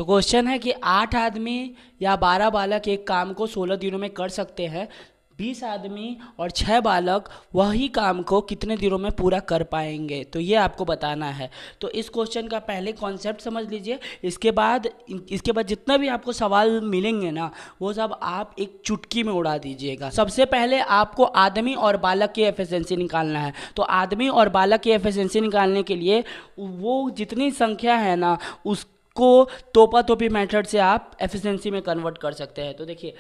तो क्वेश्चन है कि 8 आदमी या 12 बालक एक काम को 16 दिनों में कर सकते हैं, 20 आदमी और 6 बालक वही काम को कितने दिनों में पूरा कर पाएंगे, तो ये आपको बताना है। तो इस क्वेश्चन का पहले कॉन्सेप्ट समझ लीजिए, इसके बाद जितना भी आपको सवाल मिलेंगे ना, वो सब आप एक चुटकी में उड़ा दीजिएगा। सबसे पहले आपको आदमी और बालक की एफिशिएंसी निकालना है। तो आदमी और बालक की एफिशिएंसी निकालने के लिए वो जितनी संख्या है ना, उसको तोपा तोपी मेथड से आप एफिशिएंसी में कन्वर्ट कर सकते हैं। तो देखिए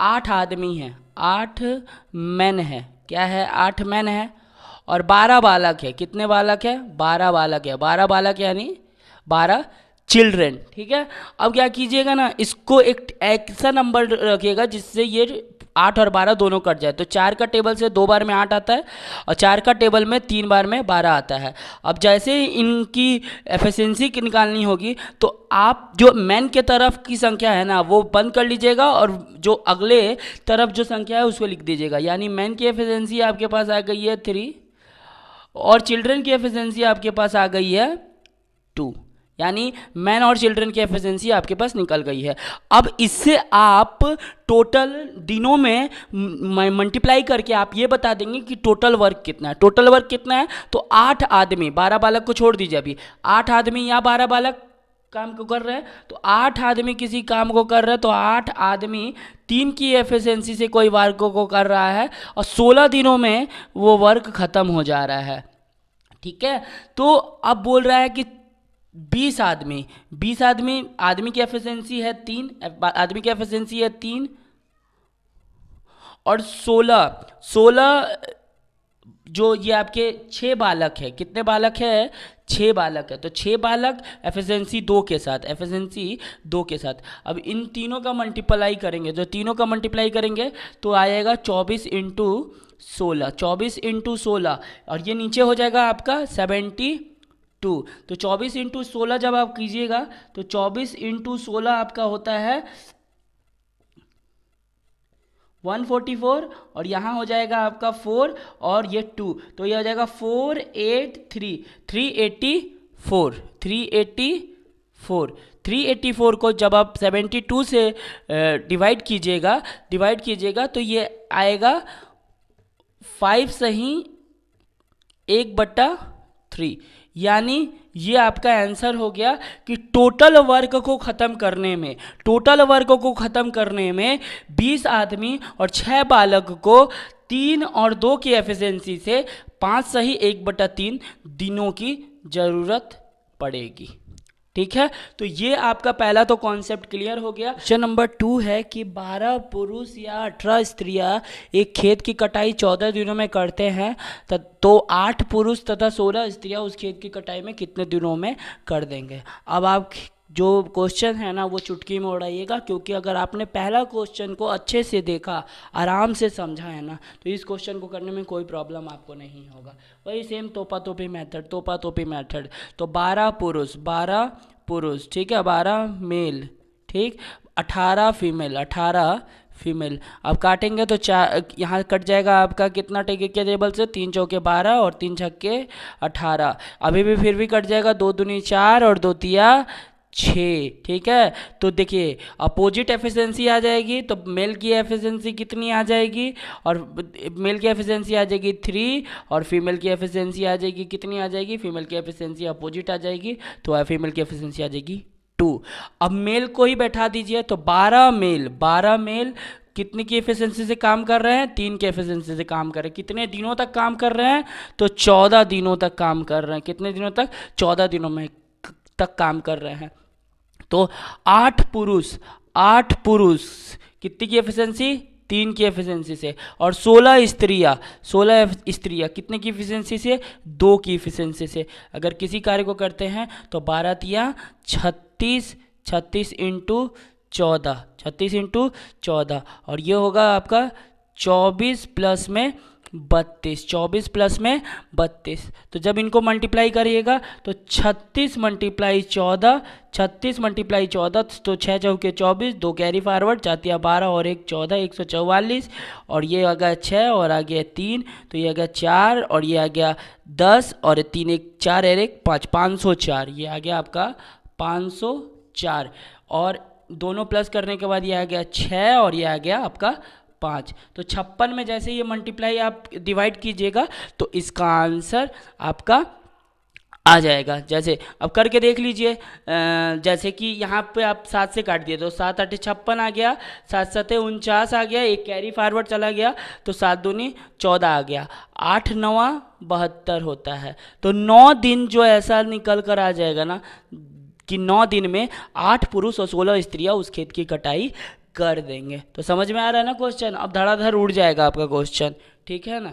8 आदमी हैं, 8 मैन है, क्या है 8 मैन है, और 12 बालक है। कितने बालक है? 12 बालक है। 12 बालक यानी 12 चिल्ड्रेन, ठीक है। अब क्या कीजिएगा ना, इसको एक ऐसा नंबर रखिएगा जिससे ये 8 और 12 दोनों कट जाए। तो 4 का टेबल से 2 बार में 8 आता है और 4 का टेबल में 3 बार में 12 आता है। अब जैसे ही इनकी एफिशिएंसी निकालनी होगी तो आप जो मैन के तरफ की संख्या है ना वो बंद कर लीजिएगा और जो अगले तरफ जो संख्या है उसको लिख दीजिएगा। यानी मैन की एफिशिएंसी आपके पास आ गई है 3 और चिल्ड्रन की एफिशिएंसी आपके पास आ गई है 2, यानी मैन और चिल्ड्रन की एफिशिएंसी आपके पास निकल गई है। अब इससे आप टोटल दिनों में मल्टीप्लाई करके आप ये बता देंगे कि टोटल वर्क कितना है। टोटल वर्क कितना है? तो 8 आदमी, 12 बालक को छोड़ दीजिए, अभी 8 आदमी या 12 बालक काम को कर रहे हैं, तो 8 आदमी किसी काम को कर रहे हैं, तो 8 आदमी 3 की एफिशिएंसी से कोई वर्क को कर रहा है और 16 दिनों में वो वर्क खत्म हो जा रहा है, ठीक है। तो अब बोल रहा है कि 20 आदमी, 20 आदमी की एफिशिएंसी है 3, आदमी की एफिशिएंसी है 3 और 16 जो ये आपके 6 बालक है। कितने बालक है? 6 बालक है। तो 6 बालक एफिशिएंसी 2 के साथ, अब इन तीनों का मल्टीप्लाई करेंगे, जो तीनों का मल्टीप्लाई करेंगे तो आएगा 24 इंटू 16, 24 इंटू 16 और ये नीचे हो जाएगा आपका 72। तो 24 इंटू 16 जब आप कीजिएगा तो 24 इंटू 16 आपका होता है 144 और यहाँ हो जाएगा आपका 4 और ये 2, तो ये हो जाएगा 384 को जब आप 72 से डिवाइड कीजिएगा तो ये आएगा 5 सही 1/3, यानी ये आपका आंसर हो गया कि टोटल वर्क को ख़त्म करने में 20 आदमी और 6 बालक को 3 और 2 की एफिशिएंसी से 5 सही 1/3 दिनों की ज़रूरत पड़ेगी, ठीक है। तो ये आपका पहला तो कॉन्सेप्ट क्लियर हो गया। क्वेश्चन नंबर 2 है कि 12 पुरुष या 18 स्त्रियां एक खेत की कटाई 14 दिनों में करते हैं, तो 8 पुरुष तथा 16 स्त्रियां उस खेत की कटाई में कितने दिनों में कर देंगे। अब आप जो क्वेश्चन है ना वो चुटकी में उड़ाइएगा, क्योंकि अगर आपने पहला क्वेश्चन को अच्छे से देखा, आराम से समझा है ना, तो इस क्वेश्चन को करने में कोई प्रॉब्लम आपको नहीं होगा। वही सेम तोपा तोपी मेथड। तो 12 पुरुष, ठीक है, 12 मेल, ठीक, 18 फीमेल। अब काटेंगे तो 4 यहाँ कट जाएगा आपका कितना टेके के टेबल से, 3 चौके 12 और 3 छक्के 18। अभी भी फिर भी कट जाएगा, 2 दूनी 4 और 2 तिया 6, ठीक है। तो देखिए अपोजिट एफिशिएंसी आ जाएगी, तो मेल की एफिशिएंसी कितनी आ जाएगी, और मेल की एफिशिएंसी आ जाएगी 3 और फीमेल की एफिशिएंसी आ जाएगी कितनी आ जाएगी, फीमेल की एफिशिएंसी अपोजिट आ जाएगी, तो फीमेल की एफिशिएंसी आ जाएगी 2। अब मेल को ही बैठा दीजिए, तो 12 मेल कितनी की एफिशिएंसी से काम कर रहे हैं, 3 की एफिशिएंसी से काम कर रहे हैं। कितने दिनों तक काम कर रहे हैं, तो 14 दिनों तक काम कर रहे हैं। कितने दिनों तक? 14 दिनों में तक काम कर रहे हैं। तो 8 पुरुष कितनी की एफिशिएंसी, 3 की एफिशिएंसी से, और 16 स्त्रियां कितने की एफिशिएंसी से, 2 की एफिशिएंसी से। अगर किसी कार्य को करते हैं तो 12 तिया 36 इंटू 14 और ये होगा आपका 24 प्लस में 32। तो जब इनको मल्टीप्लाई करिएगा तो 36 मल्टीप्लाई 14 तो 6 चौके 24, 2 कैरी फॉरवर्ड, 4 तिया 12 और 1 14, 144, और ये आ गया 6 और आ गया 3, तो ये आ गया 4 और ये आ गया 10 और 3 1 4 और 1 5, 504, ये आ गया आपका 504। 4 और दोनों प्लस करने के बाद ये आ गया 6 और ये आ गया आपका 5। तो 56 में जैसे ये मल्टीप्लाई आप डिवाइड कीजिएगा तो इसका आंसर आपका आ जाएगा। जैसे अब करके देख लीजिए, जैसे कि यहाँ पे आप 7 से काट दिए तो 7 8 56 आ गया, 7 7 49 आ गया, एक कैरी फॉरवर्ड चला गया तो 7 दूनी 14 आ गया, 8 9 72 होता है। तो 9 दिन जो ऐसा निकल कर आ जाएगा ना कि 9 दिन में 8 पुरुष और 16 स्त्रियाँ उस खेत की कटाई कर देंगे। तो समझ में आ रहा है ना क्वेश्चन? अब धड़ाधड़ उड़ जाएगा आपका क्वेश्चन, ठीक है ना।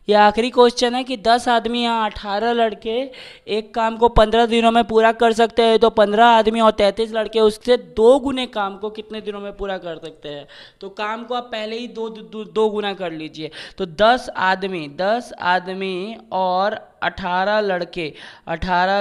ये आखिरी क्वेश्चन है कि 10 आदमी या 18 लड़के एक काम को 15 दिनों में पूरा कर सकते हैं, तो 15 आदमी और 33 लड़के उससे 2 गुने काम को कितने दिनों में पूरा कर सकते हैं। तो काम को आप पहले ही दो गुना कर लीजिए। तो 10 आदमी और 18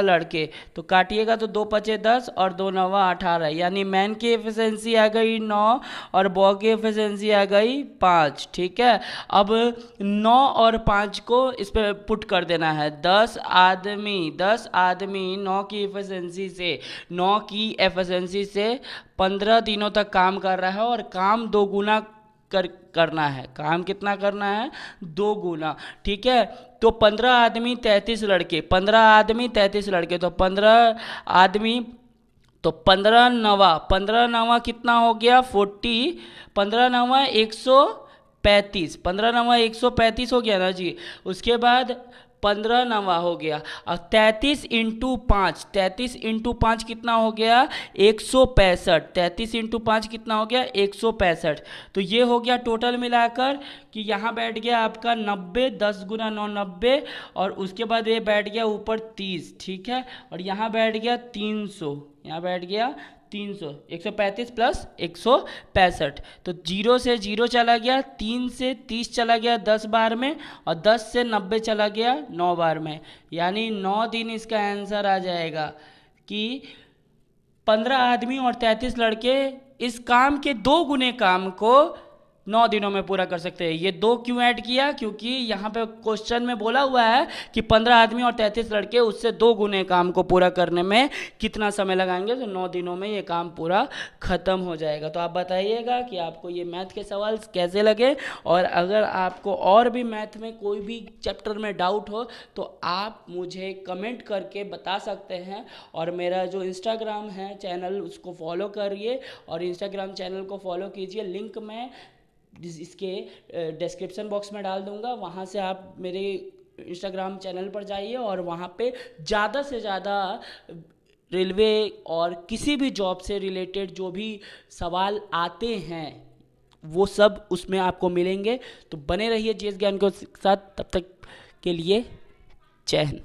लड़के तो काटिएगा तो 2 पचे 10 और 2 नवा 18, यानी मैन की एफिशिएंसी आ गई 9 और बॉय की एफिशिएंसी आ गई 5। ठीक है, अब 9 और 5 को इस पर पुट कर देना है। 10 आदमी 9 की एफिशिएंसी से 15 दिनों तक काम कर रहा है और काम 2 गुना करना है। काम कितना करना है? 2 गुना। ठीक है, तो 15 आदमी 33 लड़के, तो 15 आदमी तो 15 नवा कितना हो गया? 40, 15 नवा 135, 15 नवा 135 हो गया ना जी। उसके बाद 15 नवा हो गया और 33 इंटू 5 कितना हो गया? 165। 33 इंटू 5 कितना हो गया? 165। तो ये हो गया टोटल मिलाकर कि यहाँ बैठ गया आपका 90, 10 गुना 9 90, और उसके बाद ये बैठ गया ऊपर 30। ठीक है, और यहाँ बैठ गया 300, 135 प्लस 165। तो 0 से 0 चला गया, 3 से 30 चला गया 10 बार में, और 10 से 90 चला गया 9 बार में, यानी 9 दिन इसका आंसर आ जाएगा कि 15 आदमी और 33 लड़के इस काम के 2 गुने काम को 9 दिनों में पूरा कर सकते हैं। ये 2 क्यों ऐड किया? क्योंकि यहाँ पे क्वेश्चन में बोला हुआ है कि 15 आदमी और 33 लड़के उससे 2 गुने काम को पूरा करने में कितना समय लगाएंगे, तो 9 दिनों में ये काम पूरा खत्म हो जाएगा। तो आप बताइएगा कि आपको ये मैथ के सवाल कैसे लगे, और अगर आपको और भी मैथ में कोई भी चैप्टर में डाउट हो तो आप मुझे कमेंट करके बता सकते हैं। और मेरा जो इंस्टाग्राम है चैनल उसको फॉलो करिए, और इंस्टाग्राम चैनल को फॉलो कीजिए, लिंक मैं इसके डिस्क्रिप्शन बॉक्स में डाल दूंगा। वहाँ से आप मेरे इंस्टाग्राम चैनल पर जाइए और वहाँ पे ज़्यादा से ज़्यादा रेलवे और किसी भी जॉब से रिलेटेड जो भी सवाल आते हैं वो सब उसमें आपको मिलेंगे। तो बने रहिए जीएस ज्ञान के साथ, तब तक के लिए जय हिंद।